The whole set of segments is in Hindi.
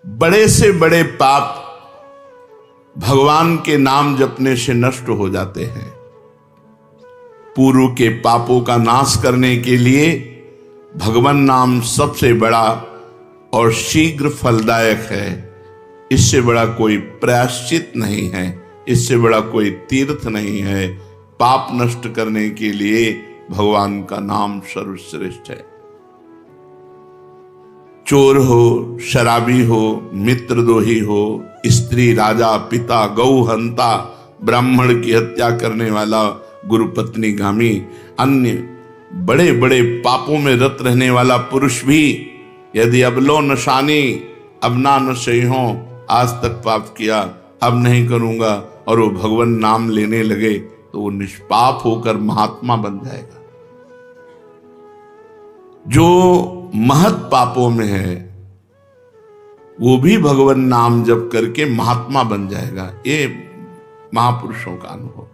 बड़े से बड़े पाप भगवान के नाम जपने से नष्ट हो जाते हैं। पूर्व के पापों का नाश करने के लिए भगवान नाम सबसे बड़ा और शीघ्र फलदायक है। इससे बड़ा कोई प्रायश्चित नहीं है, इससे बड़ा कोई तीर्थ नहीं है। पाप नष्ट करने के लिए भगवान का नाम सर्वश्रेष्ठ है। चोर हो, शराबी हो, मित्रद्रोही हो, स्त्री, राजा, पिता, गौ हंता, ब्राह्मण की हत्या करने वाला, गुरुपत्नी गामी, अन्य बड़े बड़े पापों में रत रहने वाला पुरुष भी यदि अब लो नशानी अब ना नशे हो, आज तक पाप किया अब नहीं करूंगा, और वो भगवान नाम लेने लगे तो वो निष्पाप होकर महात्मा बन जाएगा। जो महत पापों में है वो भी भगवान नाम जप करके महात्मा बन जाएगा। ये महापुरुषों का अनुभव।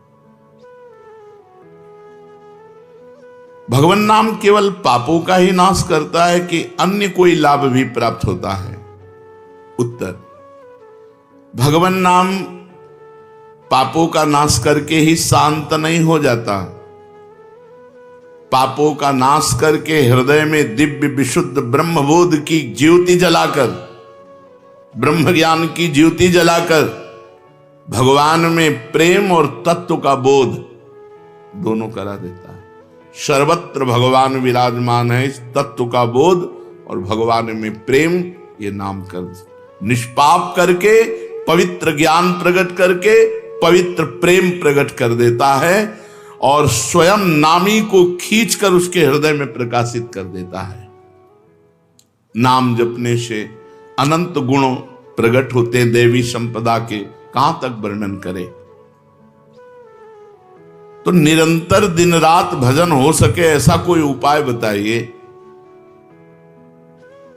भगवान नाम केवल पापों का ही नाश करता है कि अन्य कोई लाभ भी प्राप्त होता है? उत्तर, भगवान नाम पापों का नाश करके ही शांत नहीं हो जाता। पापों का नाश करके हृदय में दिव्य विशुद्ध ब्रह्मबोध की ज्योति जलाकर, ब्रह्म ज्ञान की ज्योति जलाकर भगवान में प्रेम और तत्व का बोध दोनों करा देता है। सर्वत्र भगवान विराजमान है। इस तत्व का बोध और भगवान में प्रेम, ये नाम कर निष्पाप करके पवित्र ज्ञान प्रकट करके पवित्र प्रेम प्रकट कर देता है और स्वयं नामी को खींचकर उसके हृदय में प्रकाशित कर देता है। नाम जपने से अनंत गुण प्रकट होते हैं देवी संपदा के, कहां तक वर्णन करें। तो निरंतर दिन रात भजन हो सके ऐसा कोई उपाय बताइए।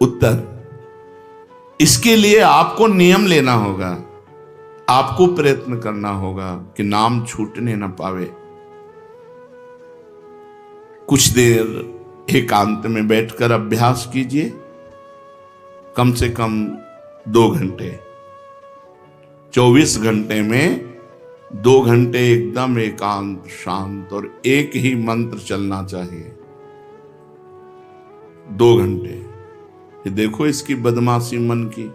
उत्तर, इसके लिए आपको नियम लेना होगा, आपको प्रयत्न करना होगा कि नाम छूटने न पावे। कुछ देर एकांत में बैठकर अभ्यास कीजिए, कम से कम 2 घंटे। 24 घंटे में 2 घंटे एकदम एकांत शांत और एक ही मंत्र चलना चाहिए। 2 घंटे। ये देखो इसकी बदमाशी मन की,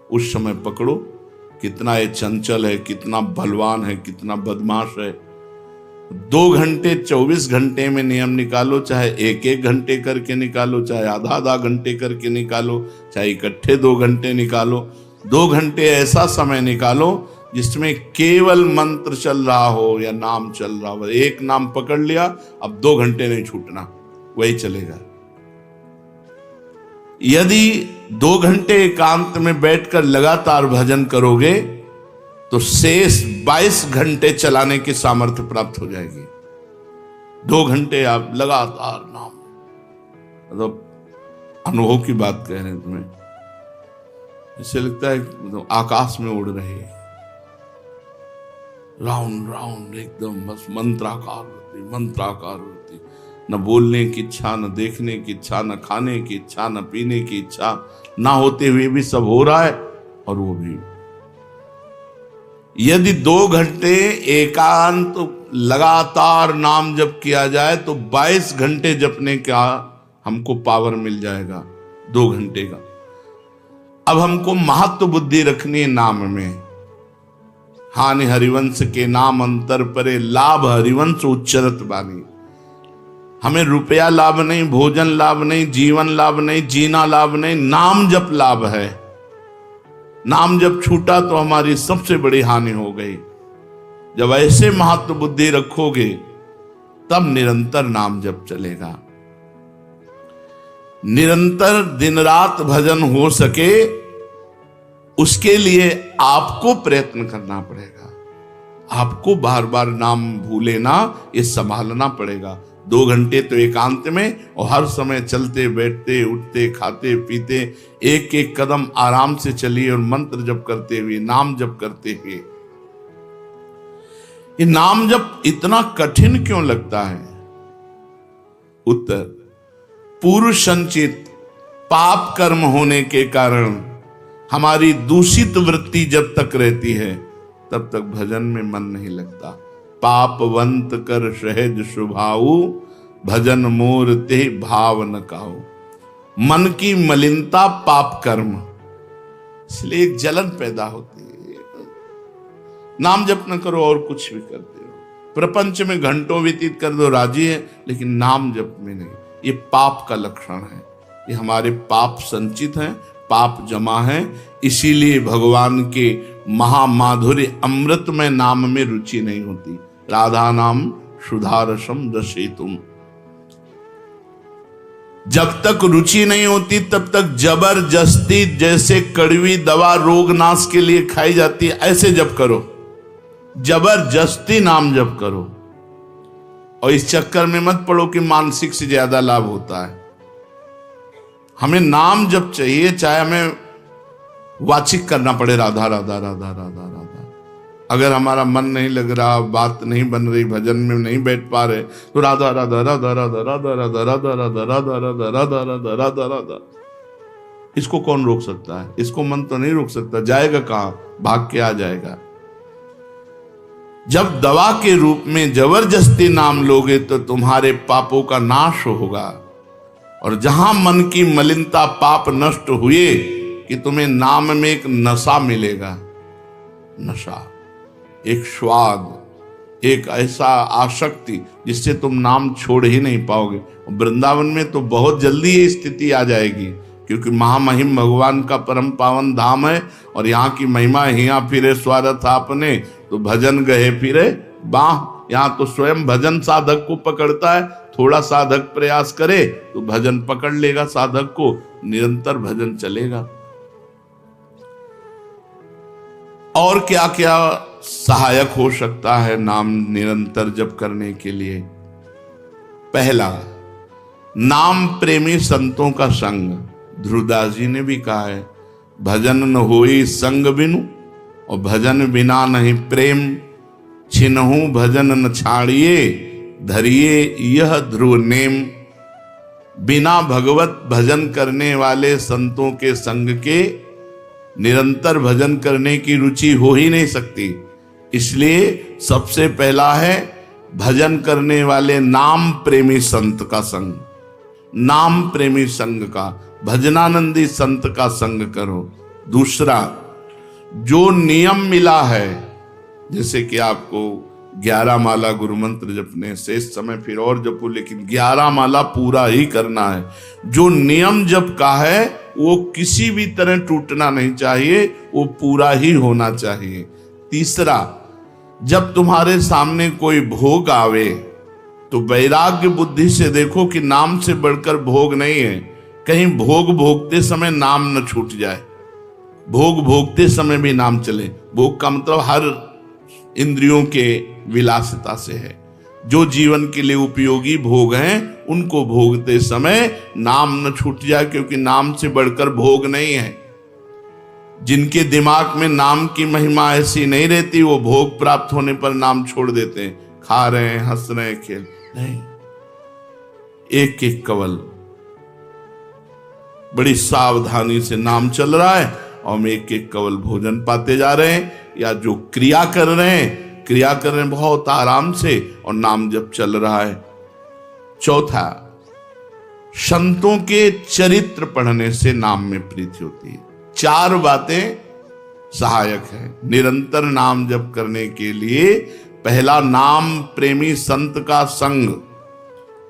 उस समय पकड़ो कितना ये चंचल है, कितना बलवान है, कितना बदमाश है। 2 घंटे 24 घंटे में नियम निकालो, चाहे 1-1 घंटे करके निकालो, चाहे आधा घंटे करके निकालो, चाहे इकट्ठे 2 घंटे निकालो। 2 घंटे ऐसा समय निकालो जिसमें केवल मंत्र चल रहा हो या नाम चल रहा हो। एक नाम पकड़ लिया, अब 2 घंटे नहीं छूटना, वही चलेगा। यदि 2 घंटे एकांत में बैठकर लगातार भजन करोगे तो शेष 22 घंटे चलाने की सामर्थ्य प्राप्त हो जाएगी। 2 घंटे आप लगातार नाम, मतलब अनुभव की बात कह रहे हैं तुम्हें, इससे लगता है मतलब आकाश में उड़ रहे हैं, राउंड राउंड एकदम बस मंत्राकार होती, न बोलने की इच्छा, न देखने की इच्छा, न खाने की इच्छा, न पीने की इच्छा, ना होते हुए भी सब हो रहा है। और वो भी यदि 2 घंटे एकांत लगातार नाम जप किया जाए तो 22 घंटे जपने का हमको पावर मिल जाएगा 2 घंटे का। अब हमको महत्व बुद्धि रखनी है नाम में। हानि हरिवंश के नाम अंतर परे, लाभ हरिवंश उच्चरत बानी। हमें रुपया लाभ नहीं, भोजन लाभ नहीं, जीवन लाभ नहीं, जीना लाभ नहीं, नाम जप लाभ है। नाम जब छूटा तो हमारी सबसे बड़ी हानि हो गई। जब ऐसे महत्व बुद्धि रखोगे तब निरंतर नाम जप चलेगा। निरंतर दिन रात भजन हो सके उसके लिए आपको प्रयत्न करना पड़ेगा। आपको बार बार नाम भूले ना, ये संभालना पड़ेगा। 2 घंटे तो एकांत में, और हर समय चलते बैठते उठते खाते पीते एक एक कदम आराम से चलिए और मंत्र जप करते हुए, नाम जप करते हुए। ये नाम जप इतना कठिन क्यों लगता है? उत्तर, पूर्व संचित पाप कर्म होने के कारण हमारी दूषित वृत्ति जब तक रहती है तब तक भजन में मन नहीं लगता। पापवंत कर सहज स्वभाऊ, भजन मोर ते भाव न काऊ। मन की मलिनता पाप कर्म, इसलिए एक जलन पैदा होती है। नाम जप न करो और कुछ भी करते हो, प्रपंच में घंटों व्यतीत कर दो, राजी है, लेकिन नाम जप में नहीं। ये पाप का लक्षण है। ये हमारे पाप संचित हैं, पाप जमा है। इसीलिए भगवान के महामाधुर्य अमृतमय नाम में रुचि नहीं होती। राधा नाम सुधारसम दशेतुम। जब तक रुचि नहीं होती तब तक जबरदस्ती, जैसे कड़वी दवा रोग नाश के लिए खाई जाती है, ऐसे जप करो, जबरदस्ती नाम जप करो। और इस चक्कर में मत पड़ो कि मानसिक से ज्यादा लाभ होता है। हमें नाम जप चाहिए, चाहे हमें वाचिक करना पड़े राधा राधा राधा राधा राधा। अगर हमारा मन नहीं लग रहा, बात नहीं बन रही, भजन में नहीं बैठ पा रहे, तो राधा राधा राधा राधा राधा राधा राधा राधा राधा राधा राधा राधा राधा राधा। इसको कौन रोक सकता है? इसको मन तो नहीं रोक सकता। जाएगा कहां? भाग के आ जाएगा। जब दवा के रूप में जबरदस्ती नाम लोगे तो तुम्हारे पापों का नाश होगा। और जहां मन की मलिनता, पाप नष्ट हुए कि तुम्हें नाम में एक नशा मिलेगा। नशा, एक स्वाद, एक ऐसा आसक्ति जिससे तुम नाम छोड़ ही नहीं पाओगे। वृंदावन में तो बहुत जल्दी ये स्थिति आ जाएगी, क्योंकि महामहिम भगवान का परम पावन धाम है। और यहाँ की महिमा, हिया फिरे स्वार्थ आपने, तो भजन गए फिरे बाह। यहाँ तो स्वयं भजन साधक को पकड़ता है। थोड़ा साधक प्रयास करे तो भजन पकड़ लेगा साधक को, निरंतर भजन चलेगा। और क्या क्या सहायक हो सकता है नाम निरंतर जप करने के लिए? पहला, नाम प्रेमी संतों का संग। ध्रुवदास जी ने भी कहा है, भजन न होई संग बिनु, और भजन बिना नहीं प्रेम। छिनहु भजन न छाड़िए, धरिए यह ध्रुव नेम। बिना भगवत भजन करने वाले संतों के संग के निरंतर भजन करने की रुचि हो ही नहीं सकती। इसलिए सबसे पहला है भजन करने वाले नाम प्रेमी संत का संग। नाम प्रेमी संग का, भजनानंदी संत का संग करो। दूसरा, जो नियम मिला है, जैसे कि आपको 11 माला गुरु मंत्र जपने, शेष समय फिर और जपो, लेकिन 11 माला पूरा ही करना है। जो नियम जप का है वो किसी भी तरह टूटना नहीं चाहिए, वो पूरा ही होना चाहिए। तीसरा, जब तुम्हारे सामने कोई भोग आवे तो वैराग्य बुद्धि से देखो कि नाम से बढ़कर भोग नहीं है। कहीं भोग भोगते समय नाम न छूट जाए। भोग भोगते समय भी नाम चले। भोग का मतलब हर इंद्रियों के विलासिता से है। जो जीवन के लिए उपयोगी भोग हैं उनको भोगते समय नाम न छूट जाए, क्योंकि नाम से बढ़कर भोग नहीं है। जिनके दिमाग में नाम की महिमा ऐसी नहीं रहती, वो भोग प्राप्त होने पर नाम छोड़ देते हैं। खा रहे हैं, हंस रहे हैं, खेल नहीं। एक एक कवल बड़ी सावधानी से नाम चल रहा है और हम एक एक कवल भोजन पाते जा रहे हैं, या जो क्रिया कर रहे हैं बहुत आराम से और नाम जब चल रहा है। चौथा, संतों के चरित्र पढ़ने से नाम में प्रीति होती है। 4 बातें सहायक है निरंतर नाम जप करने के लिए। पहला, नाम प्रेमी संत का संग।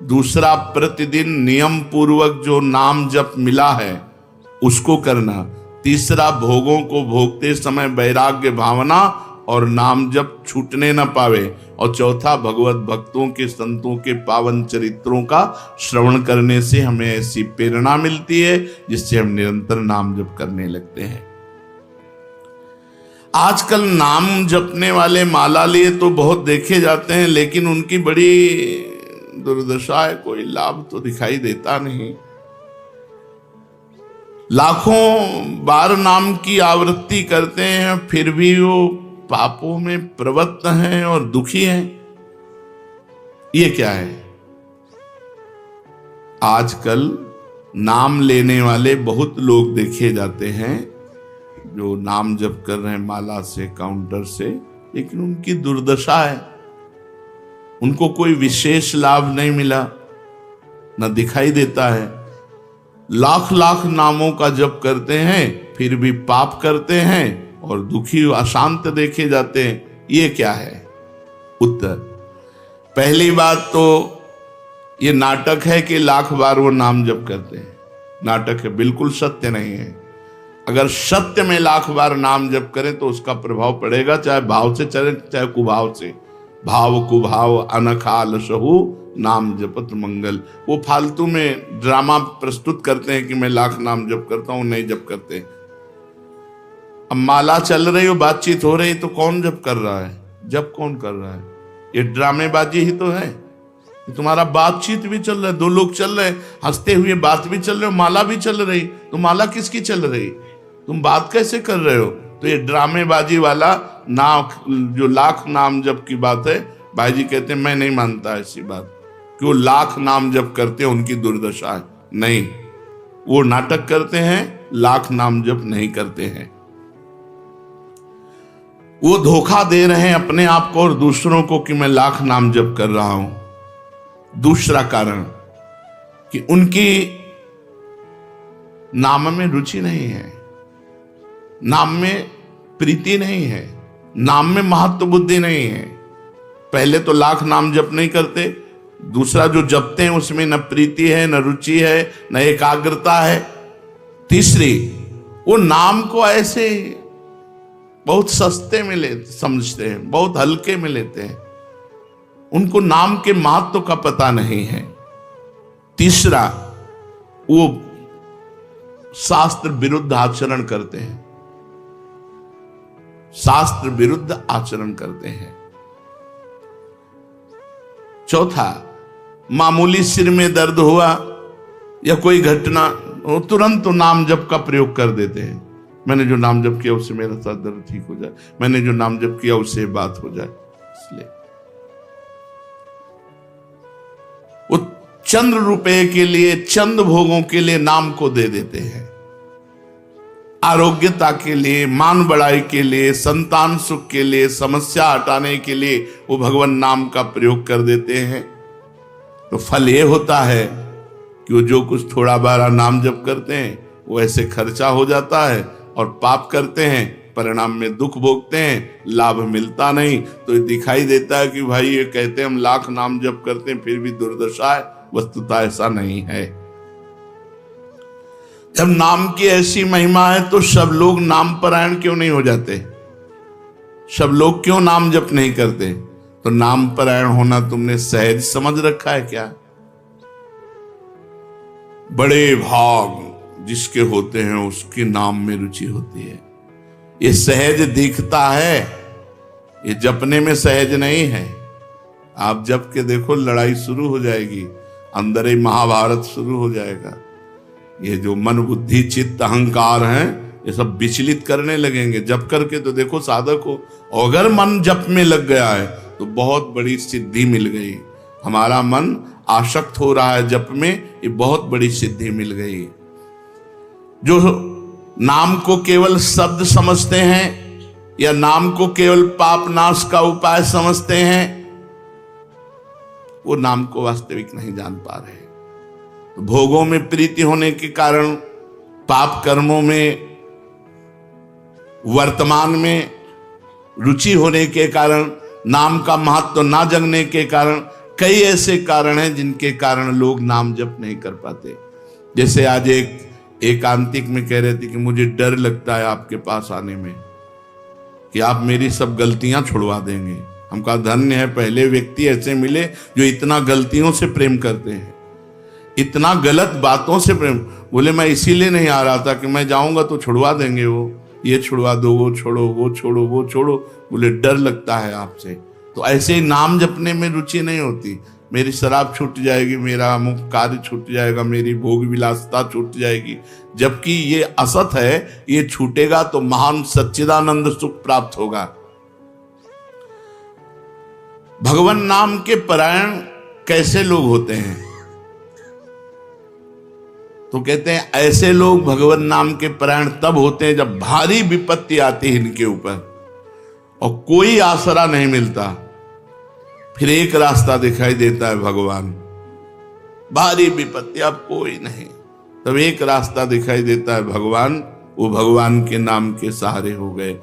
दूसरा, प्रतिदिन नियम पूर्वक जो नाम जप मिला है उसको करना। तीसरा, भोगों को भोगते समय वैराग्य भावना और नाम जप छूटने न पावे। और चौथा, भगवत भक्तों के, संतों के पावन चरित्रों का श्रवण करने से हमें ऐसी प्रेरणा मिलती है जिससे हम निरंतर नाम जप करने लगते हैं। आजकल नाम जपने वाले माला लिए तो बहुत देखे जाते हैं, लेकिन उनकी बड़ी दुर्दशा है, कोई लाभ तो दिखाई देता नहीं। लाखों बार नाम की आवृत्ति करते हैं, फिर भी वो पापों में प्रवृत्त हैं और दुखी हैं। ये क्या है? आजकल नाम लेने वाले बहुत लोग देखे जाते हैं जो नाम जप कर रहे हैं माला से, काउंटर से, लेकिन उनकी दुर्दशा है, उनको कोई विशेष लाभ नहीं मिला, न दिखाई देता है। लाख लाख नामों का जप करते हैं फिर भी पाप करते हैं और दुखी अशांत देखे जाते हैं। ये क्या है? उत्तर, पहली बात तो ये नाटक है कि लाख बार वो नाम जप करते हैं। नाटक है, बिल्कुल सत्य नहीं है। अगर सत्य में लाख बार नाम जप करें तो उसका प्रभाव पड़ेगा, चाहे भाव से चले चाहे कुभाव से। भाव कुभाव अनखाल सहु नाम जपत मंगल। वो फालतू में ड्रामा प्रस्तुत करते हैं कि मैं लाख नाम जप करता हूं, नहीं जप करते। अब माला चल रही हो, बातचीत हो रही, तो कौन जप कर रहा है? जप कौन कर रहा है? ये ड्रामेबाजी ही तो है। तुम्हारा बातचीत भी चल रहा है, दो लोग चल रहे हैं, हंसते हुए बात भी चल रहे हो, माला भी चल रही, तो माला किसकी चल रही? तुम बात कैसे कर रहे हो? तो ये ड्रामेबाजी वाला नाम, जो लाख नाम जप की बात है, भाई जी कहते हैं मैं नहीं मानता ऐसी बात कि वो लाख नाम जप करते हैं उनकी दुर्दशा है। नहीं, वो नाटक करते हैं, लाख नाम जप नहीं करते हैं। वो धोखा दे रहे हैं अपने आप को और दूसरों को कि मैं लाख नाम जप कर रहा हूं। दूसरा कारण कि उनकी नाम में रुचि नहीं है, नाम में प्रीति नहीं है, नाम में महत्व बुद्धि नहीं है। पहले तो लाख नाम जप नहीं करते, दूसरा जो जपते हैं उसमें न प्रीति है, न रुचि है, न एकाग्रता है। तीसरी, वो नाम को ऐसे बहुत सस्ते में ले समझते हैं, बहुत हल्के में लेते हैं, उनको नाम के महत्व का पता नहीं है। तीसरा, वो शास्त्र विरुद्ध आचरण करते हैं, शास्त्र विरुद्ध आचरण करते हैं। चौथा, मामूली सिर में दर्द हुआ या कोई घटना, वो तुरंत तो नाम जप का प्रयोग कर देते हैं। मैंने जो नाम जप किया उससे मेरा सर दर्द ठीक हो जाए, मैंने जो नाम जप किया उससे बात हो जाए। इसलिए वो चंद रुपए के लिए, चंद भोगों के लिए नाम को दे देते हैं। आरोग्यता के लिए, मान बढ़ाई के लिए, संतान सुख के लिए, समस्या हटाने के लिए वो भगवान नाम का प्रयोग कर देते हैं। तो फल ये होता है कि वो जो कुछ थोड़ा बारा नाम जप करते हैं वो ऐसे खर्चा हो जाता है, और पाप करते हैं, परिणाम में दुख भोगते हैं, लाभ मिलता नहीं। तो ये दिखाई देता है कि भाई ये कहते हैं हम लाख नाम जप करते हैं फिर भी दुर्दशा है। वस्तुतः ऐसा नहीं है। जब नाम की ऐसी महिमा है तो सब लोग नाम परायण क्यों नहीं हो जाते? सब लोग क्यों नाम जप नहीं करते? तो नाम परायण होना तुमने सहज समझ रखा है क्या? बड़े भाग जिसके होते हैं उसके नाम में रुचि होती है। ये सहज दिखता है, ये जपने में सहज नहीं है। आप जप के देखो, लड़ाई शुरू हो जाएगी, अंदर ही महाभारत शुरू हो जाएगा। ये जो मन बुद्धि चित्त अहंकार हैं, ये सब विचलित करने लगेंगे। जप करके तो देखो साधक हो, अगर मन जप में लग गया है तो बहुत बड़ी सिद्धि मिल गई। हमारा मन आसक्त हो रहा है जप में, ये बहुत बड़ी सिद्धि मिल गई। जो नाम को केवल शब्द समझते हैं या नाम को केवल पाप नाश का उपाय समझते हैं, वो नाम को वास्तविक नहीं जान पा रहे। तो भोगों में प्रीति होने के कारण, पाप कर्मों में, वर्तमान में रुचि होने के कारण, नाम का महत्व ना जगने के कारण, कई ऐसे कारण हैं जिनके कारण लोग नाम जप नहीं कर पाते। जैसे आज एक एकांतिक में कह रहे थे कि मुझे डर लगता है आपके पास आने में कि आप मेरी सब गलतियां छुड़वा देंगे। हम कहा धन्य है, पहले व्यक्ति ऐसे मिले जो इतना गलतियों से प्रेम करते हैं, इतना गलत बातों से प्रेम। बोले मैं इसीलिए नहीं आ रहा था कि मैं जाऊंगा तो छुड़वा देंगे, वो ये छुड़वा दो, वो छोड़ो, वो छोड़ो, वो छोड़ो। बोले डर लगता है आपसे। तो ऐसे ही नाम जपने में रुचि नहीं होती। मेरी शराब छूट जाएगी, मेरा अमुक कार्य छूट जाएगा, मेरी भोग विलासता छूट जाएगी। जबकि ये असत है, ये छूटेगा तो महान सच्चिदानंद सुख प्राप्त होगा। भगवान नाम के परायण कैसे लोग होते हैं? तो कहते हैं ऐसे लोग भगवान नाम के परायण तब होते हैं जब भारी विपत्ति आती है इनके ऊपर और कोई आसरा नहीं मिलता। फिर एक रास्ता दिखाई देता है भगवान, भारी विपत्ति अब कोई नहीं, तब एक रास्ता दिखाई देता है भगवान, वो भगवान के नाम के सहारे हो गए।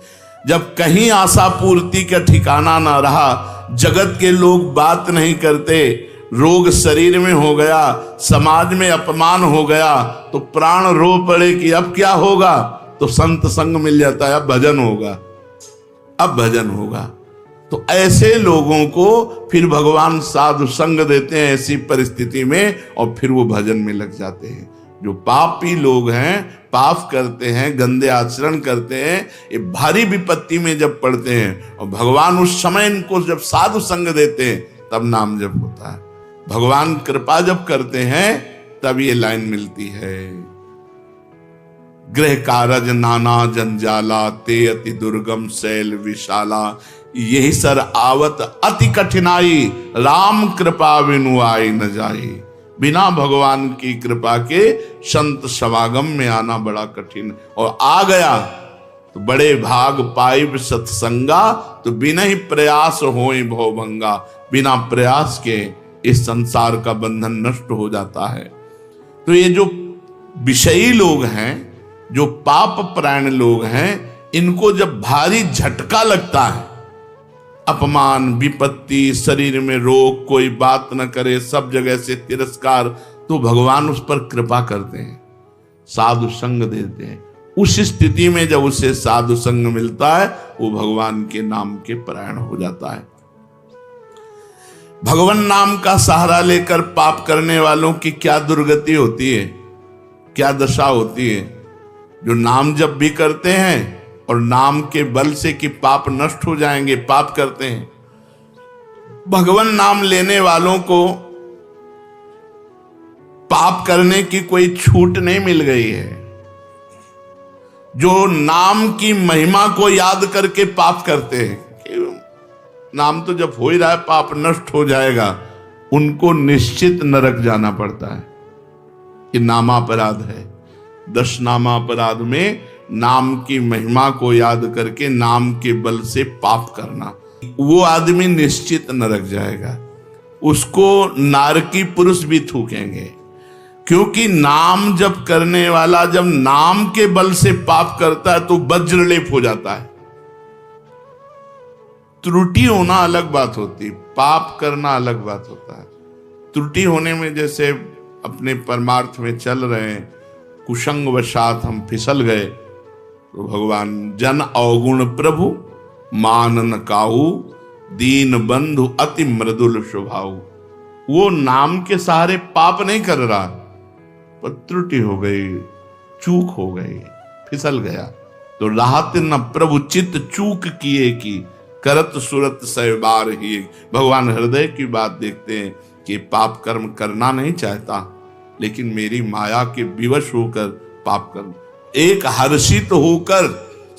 जब कहीं आशा पूर्ति का ठिकाना ना रहा, जगत के लोग बात नहीं करते, रोग शरीर में हो गया, समाज में अपमान हो गया, तो प्राण रो पड़े कि अब क्या होगा, तो संत संग मिल जाता है, अब भजन होगा, अब भजन होगा। तो ऐसे लोगों को फिर भगवान साधु संग देते हैं ऐसी परिस्थिति में, और फिर वो भजन में लग जाते हैं। जो पापी लोग हैं, पाप करते हैं, गंदे आचरण करते हैं, ये भारी विपत्ति में जब पड़ते हैं और भगवान उस समय इनको जब साधु संग देते हैं तब नाम जप होता है। भगवान कृपा जब करते हैं तब ये लाइन मिलती है, गृह कारज नाना जंजाला, ते अति दुर्गम शैल विशाला, यही सर आवत अति कठिनाई, राम कृपा बिनु आई न जाई। बिना भगवान की कृपा के संत समागम में आना बड़ा कठिन, और आ गया तो बड़े भाग पाइब सत्संगा, तो बिना ही प्रयास होए भवभंगा। बिना प्रयास के इस संसार का बंधन नष्ट हो जाता है। तो ये जो विषयी लोग हैं, जो पाप परायण लोग हैं, इनको जब भारी झटका लगता है, अपमान, विपत्ति, शरीर में रोग, कोई बात न करे, सब जगह से तिरस्कार, तो भगवान उस पर कृपा करते हैं, साधु संग देते हैं। उस स्थिति में जब उसे साधु संग मिलता है, वो भगवान के नाम के परायण हो जाता है। भगवान नाम का सहारा लेकर पाप करने वालों की क्या दुर्गति होती है, क्या दशा होती है। जो नाम जब भी करते हैं और नाम के बल से कि पाप नष्ट हो जाएंगे, पाप करते हैं। भगवान नाम लेने वालों को पाप करने की कोई छूट नहीं मिल गई है। जो नाम की महिमा को याद करके पाप करते हैं, नाम तो जब हो ही रहा है पाप नष्ट हो जाएगा, उनको निश्चित नरक जाना पड़ता है। ये नामापराध है। 10 नामापराध में नाम की महिमा को याद करके नाम के बल से पाप करना, वो आदमी निश्चित नरक जाएगा। उसको नारकी पुरुष भी थूकेंगे, क्योंकि नाम जप करने वाला जब नाम के बल से पाप करता है तो वज्रलेप हो जाता है। त्रुटि होना अलग बात होती, पाप करना अलग बात होता है। त्रुटि होने में जैसे अपने परमार्थ में चल रहे हैं, कुसंग वशात हम फिसल गए, तो भगवान जन अवगुण प्रभु मान न काहू, दीन बंधु अति मृदुल स्वभाव। वो नाम के सहारे पाप नहीं कर रहा, पर त्रुटि हो गई, चूक हो गई, फिसल गया। तो राहत न प्रभु चित्त चूक किए की, करत सुरत सहबार ही। भगवान हृदय की बात देखते हैं कि पाप कर्म करना नहीं चाहता, लेकिन मेरी माया के विवश होकर पाप करना, एक हर्षित होकर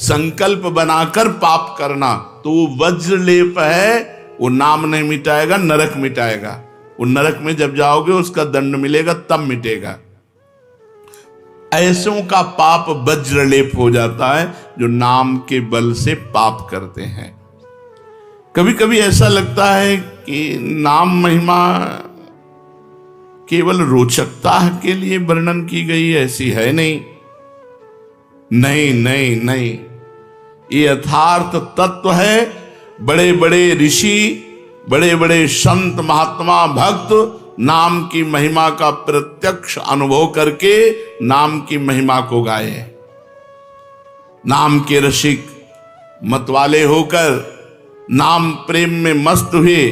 संकल्प बनाकर पाप करना, तो वो वज्रलेप है। वो नाम नहीं मिटाएगा, नरक मिटाएगा। वो नरक में जब जाओगे उसका दंड मिलेगा, तब मिटेगा। ऐसों का पाप वज्रलेप हो जाता है जो नाम के बल से पाप करते हैं। कभी कभी ऐसा लगता है कि नाम महिमा केवल रोचकता के लिए वर्णन की गई है, ऐसी है नहीं। नहीं नहीं नहीं, ये यथार्थ तत्व है। बड़े बड़े ऋषि, बड़े बड़े संत, महात्मा, भक्त नाम की महिमा का प्रत्यक्ष अनुभव करके नाम की महिमा को गाए। नाम के रसिक मतवाले होकर नाम प्रेम में मस्त हुए,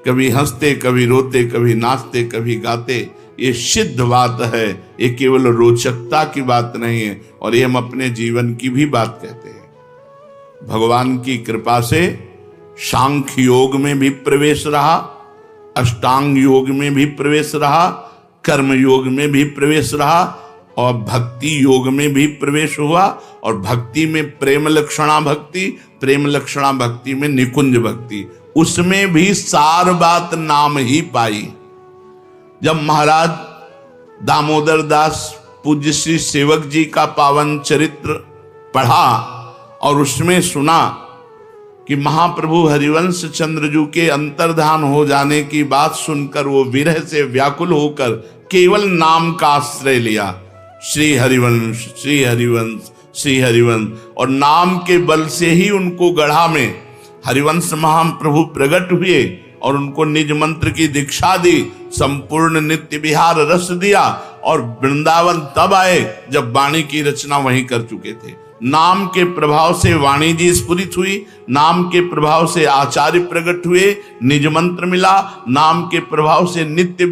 कभी हंसते, कभी रोते, कभी नाचते, कभी गाते। ये सिद्ध बात है, ये केवल रोचकता की बात नहीं है, और ये हम अपने जीवन की भी बात कहते हैं। भगवान की कृपा से सांख्य योग में भी प्रवेश रहा, अष्टांग योग में भी प्रवेश रहा, कर्म योग में भी प्रवेश रहा, और भक्ति योग में भी प्रवेश हुआ। और भक्ति में प्रेम लक्षणा भक्ति, प्रेम लक्षणा भक्ति में निकुंज भक्ति, उसमें भी सार बात नाम ही पाई। जब महाराज दामोदर दास पूज्य श्री सेवक जी का पावन चरित्र पढ़ा और उसमें सुना कि महाप्रभु हरिवंश चंद्रजू के अंतर्धान हो जाने की बात सुनकर वो विरह से व्याकुल होकर केवल नाम का आश्रय लिया, श्री हरिवंश श्री हरिवंश श्री हरिवंश, और नाम के बल से ही उनको गढ़ा में हरिवंश महाप्रभु प्रकट हुए और उनको निज मंत्र की दीक्षा दी, संपूर्ण नित्य विहार रस दिया और वृंदावन तब आए जब वाणी की रचना वहीं कर चुके थे। नाम के प्रभाव से वाणी जी स्फुरित हुई, नाम के प्रभाव से आचार्य प्रकट हुए, निज मंत्र मिला, नाम के प्रभाव से नित्य